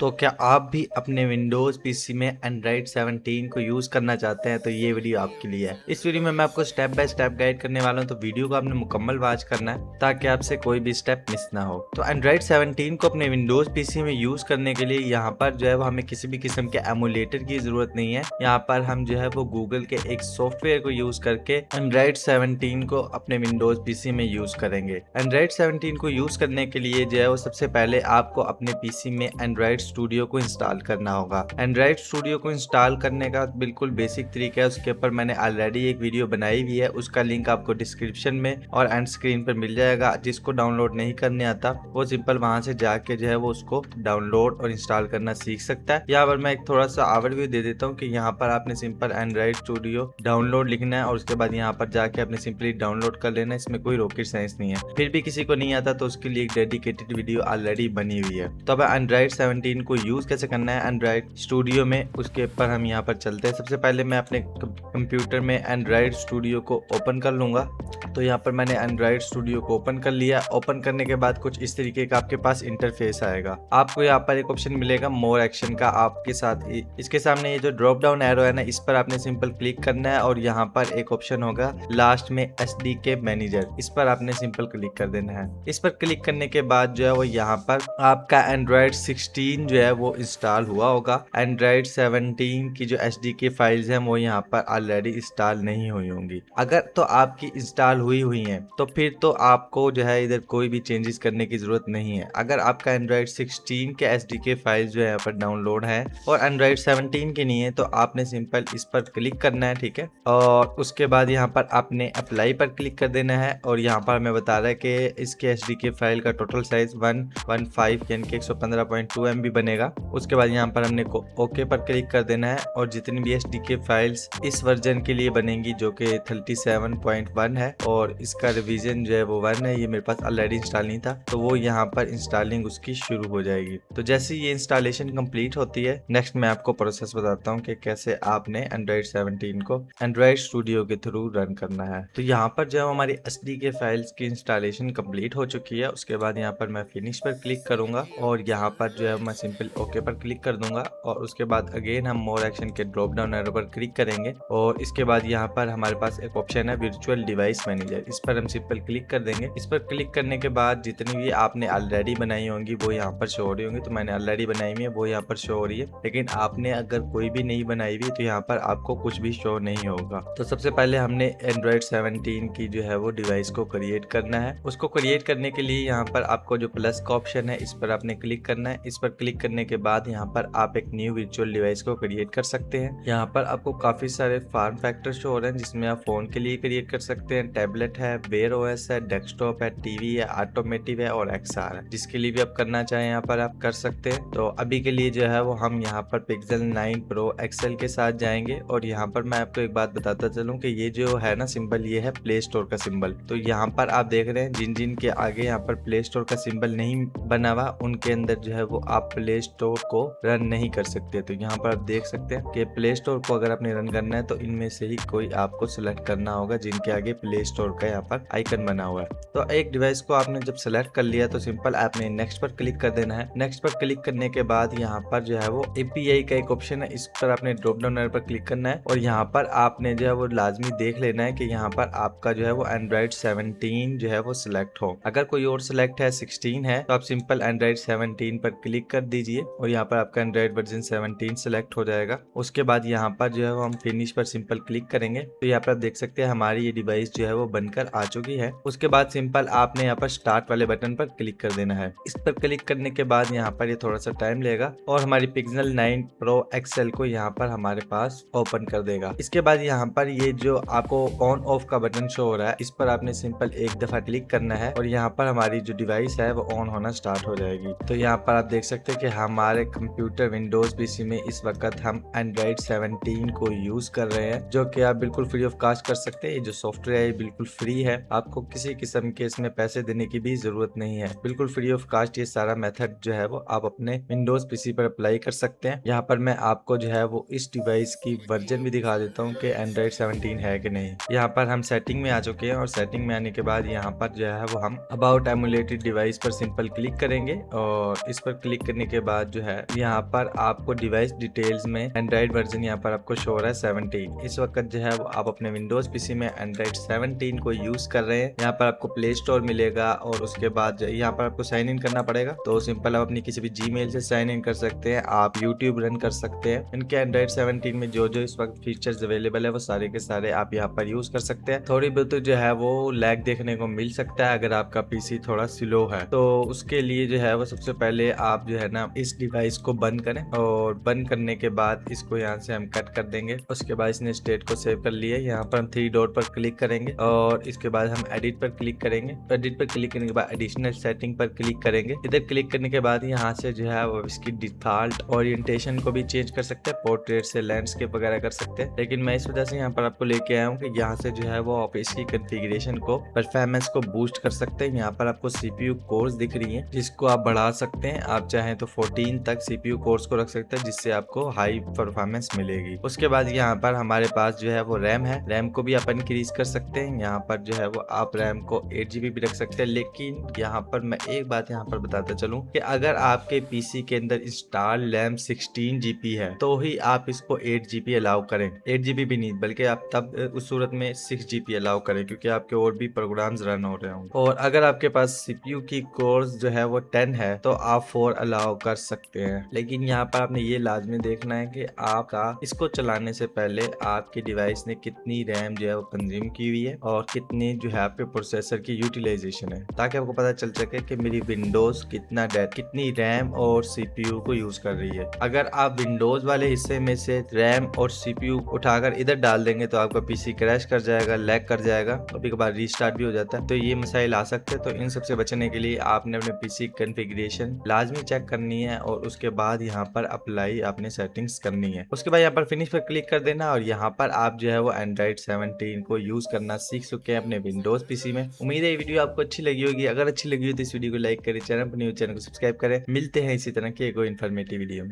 तो क्या आप भी अपने विंडोज़ पीसी में एंड्रॉइड 17 को यूज़ करना चाहते हैं तो ये वीडियो आपके लिए है। इस वीडियो में मैं आपको स्टेप बाय स्टेप गाइड करने वाला हूं, तो वीडियो को आपने मुकम्मल वॉच करना है ताकि आपसे कोई भी स्टेप मिस ना हो। तो एंड्रॉइड 17 को अपने विंडोज़ पीसी में यूज़ करने के लिए यहाँ पर जो है वो हमें किसी भी किस्म के एमुलेटर की ज़रूरत नहीं है। यहाँ पर हम जो है वो गूगल के एक सॉफ्टवेयर को यूज़ करके एंड्रॉइड 17 को अपने विंडोज़ पीसी में यूज़ करेंगे। एंड्रॉइड 17 को यूज़ करने के लिए जो है वो सबसे पहले आपको अपने पीसी में एंड्रॉइड स्टूडियो को इंस्टॉल करना होगा। एंड्रॉइड स्टूडियो को इंस्टॉल करने का बिल्कुल बेसिक तरीका है, उसके ऊपर मैंने ऑलरेडी एक वीडियो बनाई हुई है, उसका लिंक आपको डिस्क्रिप्शन में और एंड स्क्रीन पर मिल जाएगा। जिसको डाउनलोड नहीं करने आता वो सिंपल वहां से जाके जो है वो उसको डाउनलोड और इंस्टॉल करना सीख सकता है। यहाँ पर मैं एक थोड़ा सा ओवरव्यू दे देता हूँ कि यहाँ पर आपने सिंपल एंड्रॉइड स्टूडियो डाउनलोड लिखना है और उसके बाद यहाँ पर जाके आपने सिंपली डाउनलोड कर लेना है। इसमें कोई रॉकेट साइंस नहीं है। फिर भी किसी को नहीं आता तो उसके लिए एक डेडिकेटेड वीडियो ऑलरेडी बनी हुई है। तो अब एंड्रॉइड 17 को यूज कैसे करना है एंड्रॉइड स्टूडियो में, उसके ऊपर हम यहाँ पर चलते हैं। सबसे पहले मैं अपने कंप्यूटर में एंड्रॉइड स्टूडियो को ओपन कर लूंगा। तो यहाँ पर मैंने एंड्रॉइड स्टूडियो को ओपन कर लिया। ओपन करने के बाद कुछ इस तरीके का आपके पास इंटरफेस आएगा। आपको यहाँ पर एक ऑप्शन मिलेगा मोर एक्शन का, आपके साथ इसके सामने ये जो ड्रॉप डाउन एरो है ना, इस पर आपने सिंपल क्लिक करना है और यहाँ पर एक ऑप्शन होगा लास्ट में एसडीके मैनेजर, इस पर आपने सिंपल क्लिक कर देना है। इस पर क्लिक करने के बाद जो है वो यहाँ पर आपका एंड्रॉइड 16 जो है वो इंस्टॉल हुआ होगा। एंड्रॉइड 17 की जो एसडीके फाइल्स हैं वो यहाँ पर ऑलरेडी इंस्टॉल नहीं हुई होंगी। अगर तो आपकी इंस्टॉल हुई हैं तो फिर तो आपको जो है इधर कोई भी चेंजेस करने की जरूरत नहीं है। अगर आपका एंड्रॉइड 16 के एसडीके फाइल्स जो है यहाँ पर डाउनलोड है और एंड्रॉइड 17 के नहीं है तो आपने सिंपल इस पर क्लिक करना है, ठीक है। और उसके बाद यहाँ पर आपने अप्लाई पर क्लिक कर देना है और यहाँ पर हमें बता रहा है कि इसके एसडीके फाइल का टोटल साइज 115 यानी कि 115.2 MB बनेगा। उसके बाद यहाँ पर हमने ओके पर क्लिक कर देना है और जितनी भी एसडीके फाइल्स इस वर्जन के लिए बनेंगी जो कि 37.1 है और इसका रिवीजन जो है वो 1 है, ये मेरे पास ऑलरेडी इंस्टॉल नहीं था तो वो यहाँ पर इंस्टॉलिंग उसकी शुरू हो जाएगी। तो जैसे ये इंस्टॉलेशन कंप्लीट होती है नेक्स्ट मैं आपको प्रोसेस बताता हूँ कि कैसे आपने एंड्रॉइड 17 को एंड्रॉइड स्टूडियो के थ्रू रन करना है। तो यहाँ पर जो हमारी एसडीके फाइल्स की इंस्टॉलेशन कंप्लीट हो चुकी है। उसके बाद यहाँ पर मैं फिनिश पर क्लिक करूंगा और यहाँ पर जो है मैं सिंपल ओके पर क्लिक कर दूंगा और उसके बाद अगेन हम मोर एक्शन के ड्रॉप डाउन एरो पर क्लिक करेंगे और इसके बाद यहाँ पर हमारे पास एक ऑप्शन है वर्चुअल डिवाइस मैनेजर, इस पर हम सिंपल क्लिक कर देंगे। इस पर क्लिक करने के बाद जितनी भी आपने ऑलरेडी बनाई होंगी वो यहाँ पर शो हो रही होंगी। तो मैंने ऑलरेडी बनाई हुई है वो यहाँ पर शो हो रही है, लेकिन आपने अगर कोई भी नहीं बनाई हुई तो यहाँ पर आपको कुछ भी शो नहीं होगा। तो सबसे पहले हमने एंड्रॉइड 17 की जो है वो डिवाइस को क्रिएट करना है। उसको क्रिएट करने के लिए यहाँ पर आपको जो प्लस का ऑप्शन है इस पर आपने क्लिक करना है। इस पर क्लिक करने के बाद यहाँ पर आप एक न्यू वर्चुअल डिवाइस को क्रिएट कर सकते हैं। यहाँ पर आपको काफी सारे फॉर्म फैक्टर शो हो रहे हैं जिसमें आप फोन के लिए क्रिएट कर सकते हैं, टैबलेट है, वेयर ओएस है, डेस्कटॉप है, टीवी है, ऑटोमेटिव है और एक्सआर है। जिसके लिए भी आप करना चाहें यहाँ पर आप कर सकते हैं। तो अभी के लिए जो है वो हम यहाँ पर पिक्सल 9 प्रो एक्सेल के साथ जाएंगे और यहाँ पर मैं आपको एक बात बताता चलूँ कि ये जो है ना सिंबल, ये है प्ले स्टोर का सिंबल। तो यहाँ पर आप देख रहे हैं जिन जिन के आगे यहाँ पर प्ले स्टोर का सिंबल नहीं बना हुआ उनके अंदर जो है वो आप प्ले स्टोर को रन नहीं कर सकते। तो यहाँ पर आप देख सकते हैं कि प्ले स्टोर को अगर आपने रन करना है तो इनमें से ही कोई आपको सिलेक्ट करना होगा जिनके आगे प्ले स्टोर का यहाँ पर आइकन बना हुआ है। तो एक डिवाइस को आपने जब सेलेक्ट कर लिया तो सिंपल आपने नेक्स्ट पर क्लिक कर देना है। नेक्स्ट पर क्लिक करने के बाद यहाँ पर जो है वो एपीआई का एक ऑप्शन है, इस पर आपने ड्रॉप डाउन एरो पर क्लिक करना है और यहाँ पर आपने जो है वो लाजमी देख लेना है कि यहाँ पर आपका जो है वो एंड्रॉइड 17 जो है वो सिलेक्ट हो। अगर कोई और सिलेक्ट है 16 है तो आप सिंपल एंड्रॉइड 17 पर क्लिक कर दीजिए और यहाँ पर आपका एंड्रॉइड वर्जन 17 सिलेक्ट हो जाएगा। उसके बाद यहाँ पर जो है वो हम फिनिश पर सिंपल क्लिक करेंगे तो यहाँ पर आप देख सकते हैं हमारी ये डिवाइस जो है वो बनकर आ चुकी है। उसके बाद सिंपल आपने यहाँ पर स्टार्ट वाले बटन पर क्लिक कर देना है। इस पर क्लिक करने के बाद यहाँ पर ये थोड़ा सा टाइम लेगा और हमारी पिक्सल 9 प्रो एक्सेल को यहाँ पर हमारे पास ओपन कर देगा। इसके बाद यहाँ पर ये जो आपको ऑन ऑफ का बटन शो हो रहा है इस पर आपने सिंपल एक दफा क्लिक करना है और यहाँ पर हमारी जो डिवाइस है वो ऑन होना स्टार्ट हो जाएगी। तो यहाँ पर आप देख सकते हैं कि हमारे कंप्यूटर विंडोज पीसी में इस वक्त हम एंड्रॉइड 17 को यूज कर रहे हैं, जो कि आप बिल्कुल फ्री ऑफ कॉस्ट कर सकते हैं। ये जो सॉफ्टवेयर है बिल्कुल फ्री है, आपको किसी किस्म के इसमें पैसे देने की भी जरूरत नहीं है। बिल्कुल फ्री ऑफ कॉस्ट ये सारा मेथड जो है वो आप अपने विंडोज पीसी पर अप्लाई कर सकते हैं। यहाँ पर मैं आपको जो है वो इस डिवाइस की वर्जन भी दिखा देता हूँ कि एंड्रॉइड 17 है कि नहीं। यहाँ पर हम सेटिंग में आ चुके हैं और सेटिंग में आने के बाद यहाँ पर जो है वो हम अबाउट एमुलेटेड डिवाइस पर सिंपल क्लिक करेंगे और इस पर क्लिक करने के बाद जो है यहाँ पर आपको डिवाइस डिटेल्स में एंड्रॉइड वर्जन यहाँ पर आपको शो हो रहा है 17। इस वक्त जो है वो आप अपने विंडोज पीसी में एंड्रॉइड 17 को यूज कर रहे हैं। यहाँ पर आपको प्ले स्टोर मिलेगा और उसके बाद यहाँ पर आपको साइन इन करना पड़ेगा। तो सिंपल आप अपनी किसी भी जीमेल से साइन इन कर सकते हैं, आप यूट्यूब रन कर सकते हैं। इनके एंड्रॉइड 17 में जो जो इस वक्त फीचर्स अवेलेबल है वो सारे के सारे आप यहाँ पर यूज कर सकते हैं। थोड़ी बहुत जो है वो लैग देखने को मिल सकता है अगर आपका पीसी थोड़ा स्लो है, तो उसके लिए जो है वो सबसे पहले आप जो है ना इस डिवाइस को बंद करें और बंद करने के बाद इसको यहाँ से हम कट कर देंगे। उसके बाद इसने स्टेट को सेव कर लिया। यहाँ पर हम 3 डॉट पर क्लिक करेंगे और इसके बाद हम एडिट पर क्लिक करेंगे। एडिट पर क्लिक करने के बाद एडिशनल सेटिंग पर क्लिक करेंगे। इधर क्लिक करने के बाद यहाँ से जो है वो इसकी डिफॉल्ट ओरिएंटेशन को भी चेंज कर सकते हैं, पोर्ट्रेट से लैंडस्केप वगैरह कर सकते हैं। लेकिन मैं इस वजह से यहाँ पर आपको लेके आया हूँ कि यहाँ से जो है वो आप इसकी कॉन्फ़िगरेशन को, परफॉर्मेंस को बूस्ट कर सकते हैं। यहाँ पर आपको सीपीयू कोर्स दिख रही है जिसको आप बढ़ा सकते हैं। आप चाहें तो 14 तक सीपीयू कोर्स को रख सकते हैं जिससे आपको हाई परफॉर्मेंस मिलेगी। उसके बाद यहाँ पर हमारे पास जो है वो रैम है, रैम को भी आप इंक्रीज कर सकते हैं। यहाँ पर जो है वो आप रैम को 8 GB भी रख सकते हैं। लेकिन यहाँ पर मैं एक बात यहाँ पर बताता चलूँ कि अगर आपके पीसी के अंदर इंस्टॉल रैम 16 GB है तो ही आप इसको 8 GB अलाउ करें। 8 GB भी नहीं, बल्कि आप तब उस सूरत में 6 GB अलाउ करें क्योंकि आपके और भी प्रोग्राम्स रन हो रहे होंगे। और अगर आपके पास सीपीयू की कोर्स जो है वो 10 है तो आप 4 अलाउ कर सकते हैं। लेकिन यहाँ पर आपने ये लाजमी देखना है कि आपका इसको चलाने से पहले आपकी डिवाइस ने कितनी रैम जो है वो कंज्यूम की हुई है और कितनी जो है आपके प्रोसेसर की यूटिलाइजेशन है, ताकि आपको पता चल सके कि मेरी विंडोज कितनी रैम और सीपीयू को यूज कर रही है। अगर आप विंडोज वाले हिस्से में से रैम और सीपीयू उठाकर इधर डाल देंगे तो आपका पीसी क्रैश कर जाएगा, लैग कर जाएगा, कभी कभार रीस्टार्ट भी हो जाता है। तो ये मसाइल आ सकते हैं। तो इन सबसे बचने के लिए आपने अपने पीसी कॉन्फ़िगरेशन लाजमी चेक करनी है और उसके बाद यहाँ पर अप्लाई आपने सेटिंग्स करनी है। उसके बाद यहाँ पर फिनिश पर क्लिक कर देना और यहाँ पर आप जो है वो एंड्रॉइड 17 को यूज करना सीख चुके हैं अपने विंडोज पीसी में। उम्मीद है ये वीडियो आपको अच्छी लगी होगी। अगर अच्छी लगी हो तो इस वीडियो को लाइक करें, चैनल पर न्यू चैनल को सब्सक्राइब करें। मिलते हैं इसी तरह के कोई इन्फॉर्मेटिव वीडियो में।